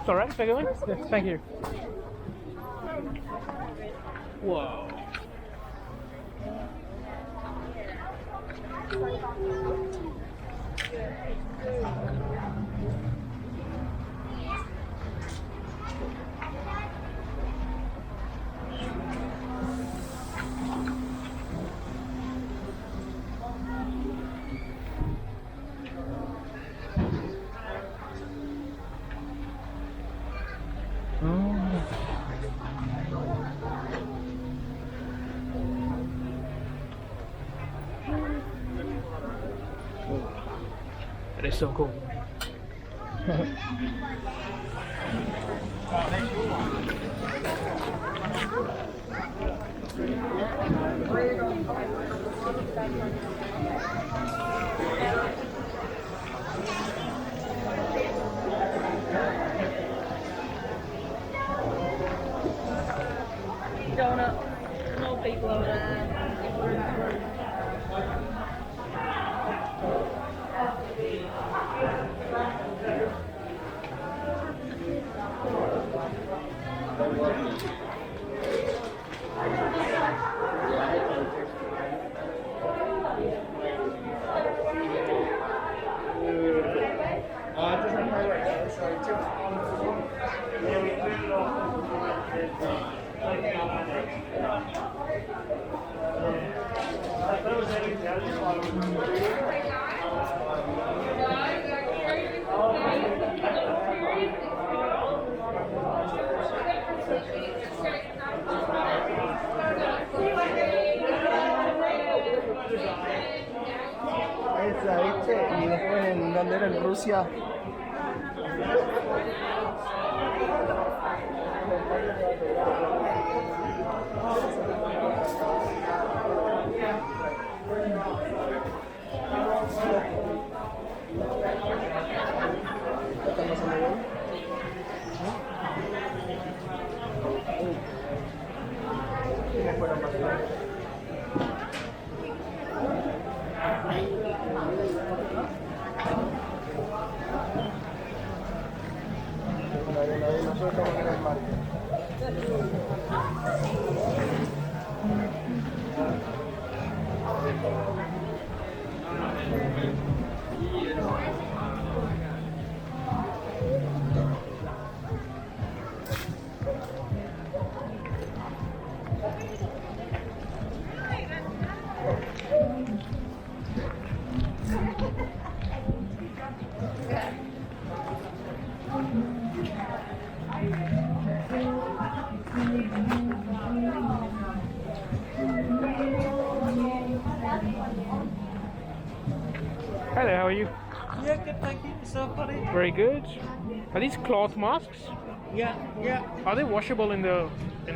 It's alright if I go in? Yes, thank you. Whoa. That is so cool. Donut, no people over there. Y después en donde era en Rusia. Nosotros estamos en el marco. Hi there, how are you? Yeah, good, thank you. Yourself, buddy? Very good. Are these cloth masks? Yeah, yeah. Are they washable in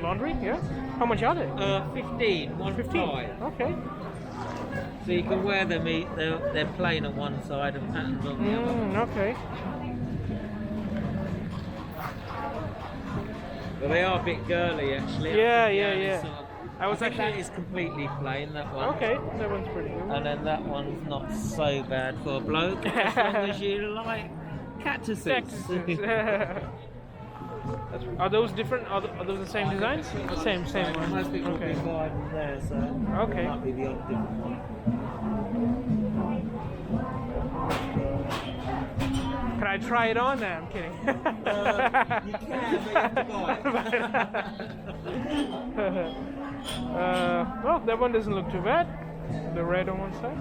laundry? Yeah. How much are they? 15, 15. Okay. So you can wear them, they're plain on one side and patterns on the other. Okay. But they are a bit girly, actually. Yeah. I was I think that actually. is completely plain, that one. Okay, that one's pretty good. And then that one's not so bad for a bloke, as long as you like cactuses. Are those different? Are those the same designs? Same one. Most people will be Okay. buying there, so Okay. it might be the odd different one. Can I try it on? I'm kidding. You can, but you have to buy it. Well, that one doesn't look too bad. The red on one side.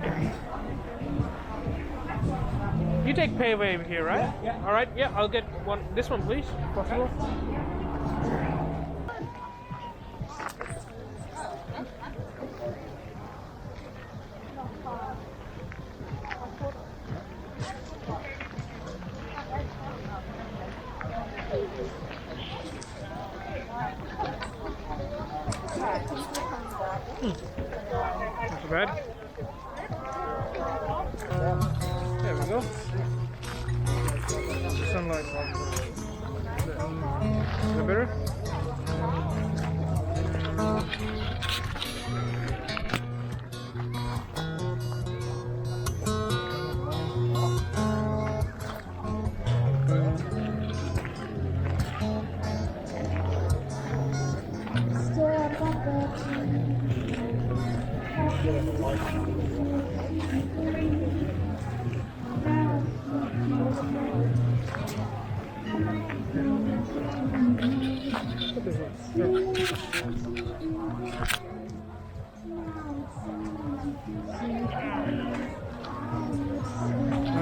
Yeah. You take pay wave here, right? Yeah. All right. Yeah, I'll get one. This one, please. If possible. Not too bad. There we go. Sunlight. Is that better?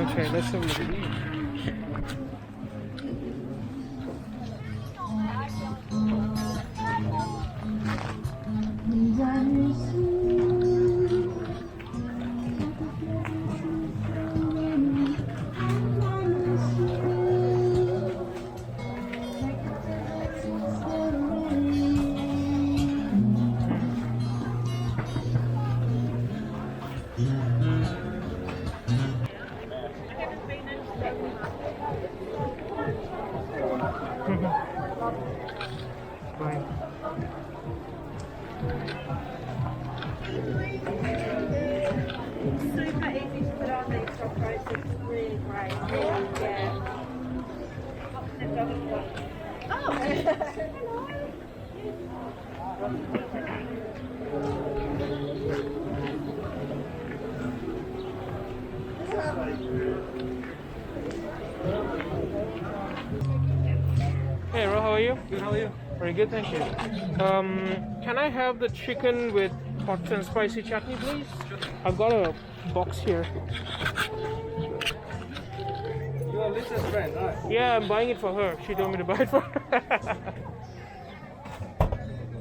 Okay, let's have a look at these. Fine. Super easy to put on these stock prices. It's really great. Yeah. Hey, Ro, how are you? Good, how are you? Very good, thank you. Can I have the chicken with hot and spicy chutney, please? I've got a box here. You're Lisa's friend, right? Yeah, I'm buying it for her. She told me to buy it for her.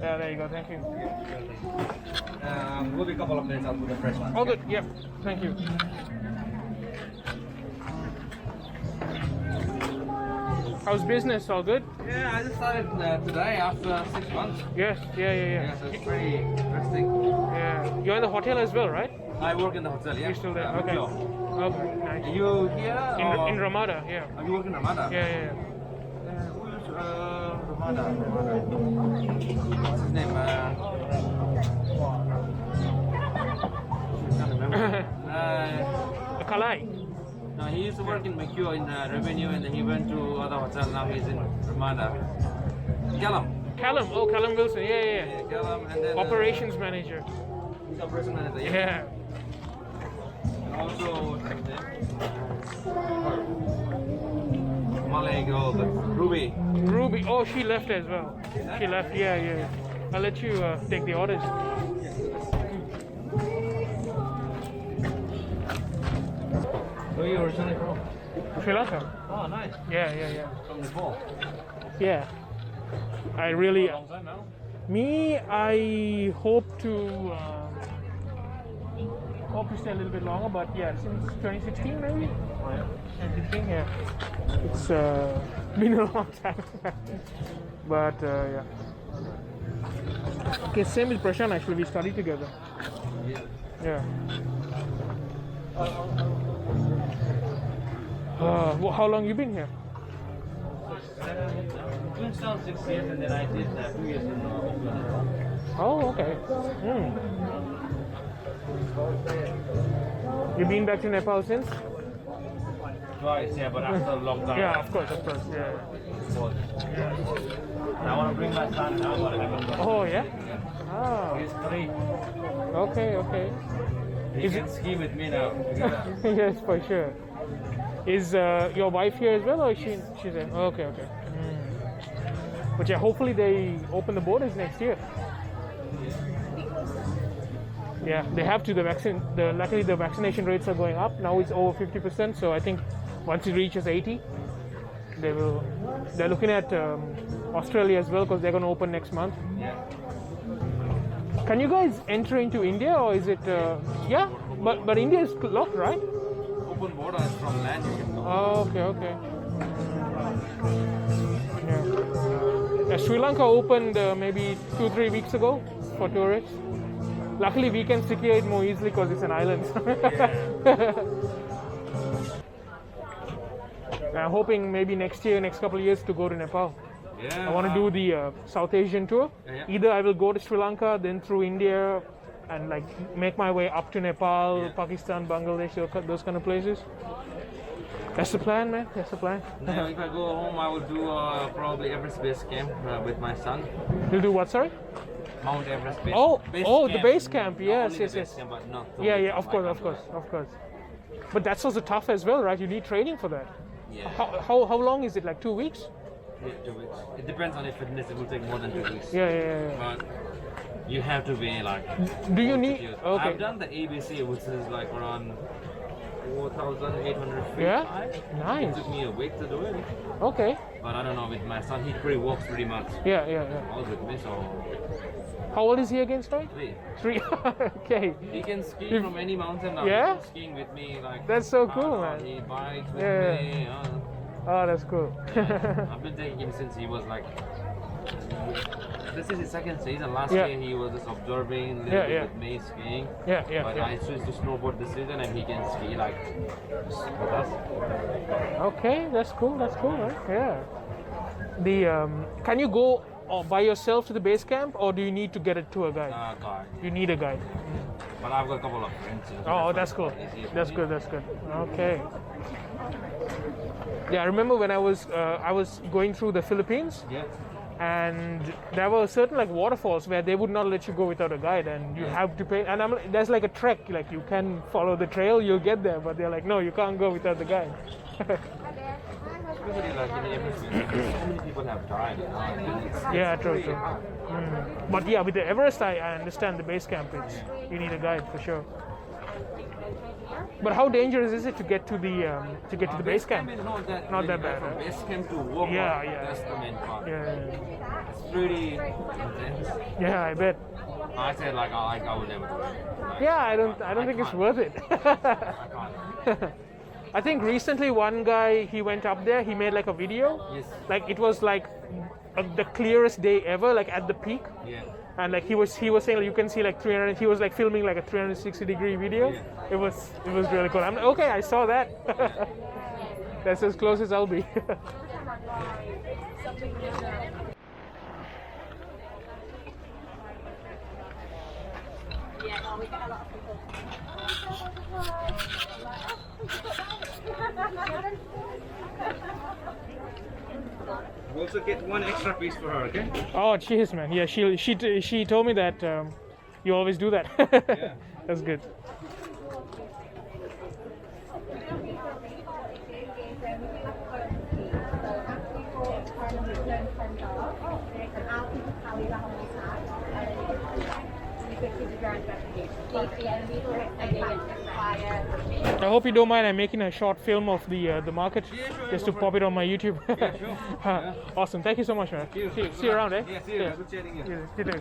Yeah, there you go, thank you. Will be a couple of minutes, I'll put the fresh one. All good, yep, thank you. How's business? All good? Yeah, I just started today after 6 months. Yes, yeah. Yeah, so it's pretty interesting. Yeah, you're in the hotel as well, right? I work in the hotel, yeah. You're still there? I'm Okay. Joe. Okay, nice. Are you here? or- In Ramada, yeah. Are you working in Ramada? Yeah. Who's Ramada? What's his name? Can't remember. Kalai. No, he used to work in Macue in revenue, and then he went to other hotel. Now he's in Ramada. Callum. Callum, oh, Callum Wilson, yeah. Yeah, Callum, and then Operations manager. he's operation manager. Yeah. Yeah. And also, what's his name? Malay girl, but Ruby. Ruby, oh, she left as well. She left, yeah. I'll let you take the orders. Where are you originally from? Sri Lanka. Oh, nice. Yeah. From Nepal. Yeah. I really, Long time now. me, I hope to stay a little bit longer, but yeah, since 2016 maybe? Oh, yeah. 2016, yeah. It's been a long time. But yeah. Okay, same with Prashant actually, we studied together. Yeah. How long you been here? Queenstown 6 years, and then I did 2 years in Oakland. Oh, okay. You been back to Nepal since? Twice, yeah, but after a long time. Yeah, of course, yeah. And I want to bring my son now, but I haven't got Oh, yeah? Oh, He's 3. okay. He can ski with me now. Yes, for sure. Is your wife here as well, or is she's there? Okay, okay. But yeah, hopefully they open the borders next year. Yeah, they have to. Luckily the vaccination rates are going up. Now it's over 50%. So I think once it reaches 80, they're looking at Australia as well because they're going to open next month. Yeah. Can you guys enter into India, or is it? Yeah, but India is locked, right? Open border is from land. You can go. Oh, okay, okay. Yeah. Sri Lanka opened maybe 2-3 weeks ago for tourists. Luckily, we can secure it more easily because it's an island. I'm hoping maybe next couple of years to go to Nepal. Yeah. I want to do the South Asian tour. Yeah. Either I will go to Sri Lanka, then through India, and like make my way up to Nepal, Pakistan, Bangladesh, those kind of places. That's the plan, man. That's the plan. Now, if I go home, I will do probably Everest base camp with my son. You'll do what, sorry? Mount Everest base. The base camp. Yes, Not only yes, the yes. base camp, but not Yeah, totally yeah. Of from course, my of course. But that's also tough as well, right? You need training for that. Yeah. How long is it? Like 2 weeks? Yeah, 2 weeks. It depends on your fitness. It will take more than 2 weeks. Yeah. But you have to be like. Do you need? cute. Okay. I've done the ABC, which is like around 4,800 feet Yeah? high. Nice. It took me a week to do it. Okay. But I don't know, with my son, he walks pretty much. Yeah. All with me, so How old is he again, sorry? 3. 3. Okay. He can ski from any mountain now. Yeah? He's been skiing with me. Like, That's so cool, man. He bikes with Yeah. me. Oh, that's cool. I've been taking him since he was like. This is his second season. Last Yeah. year he was just observing a little Yeah, bit yeah. with me skiing. Yeah. But I switched to snowboard this season and he can ski like with us. Okay, that's cool. That's cool, right? Yeah. The can you go by yourself to the base camp, or do you need to get a tour guide? Guy. You need a guide. But I've got a couple of friends. Oh, that's cool. Easier for That's me. good. That's good. Okay. Yeah, I remember when I was going through the Philippines, Yeah. and there were certain like waterfalls where they would not let you go without a guide, and you have to pay. And there's like a trek, like you can follow the trail, you'll get there, but they're like, no, you can't go without the guide. Especially like in Everest, so many people have died. Yeah, true. But yeah, with the Everest, I understand the base camp. You need a guide for sure. But how dangerous is it to get to the base camp? is not that, Not really that bad, From huh? base camp to walk Yeah, up, yeah. that's the main part. Yeah, It's pretty intense. yeah, I bet. I said like I would never do it. Like, Yeah, I don't think it's can't. worth it. I can't. I think recently one guy, he went up there, he made like a video. Yes. Like it was like the clearest day ever, like at the peak. Yeah. And like he was saying, like, you can see like 300. He was like filming like a 360-degree video. Yeah. It was really cool. I'm like, okay, I saw that. That's as close as I'll be. We'll also get one extra piece for her, okay? Oh, cheers, man. Yeah, she told me that you always do that. Yeah. That's good. I hope you don't mind. I'm making a short film of the market, Yeah, sure, just go to for pop it on my YouTube. Yeah, sure. Yeah. Awesome. Thank you so much, man. Thank you. See you around, eh? Yeah, see you. Good chatting you. You too.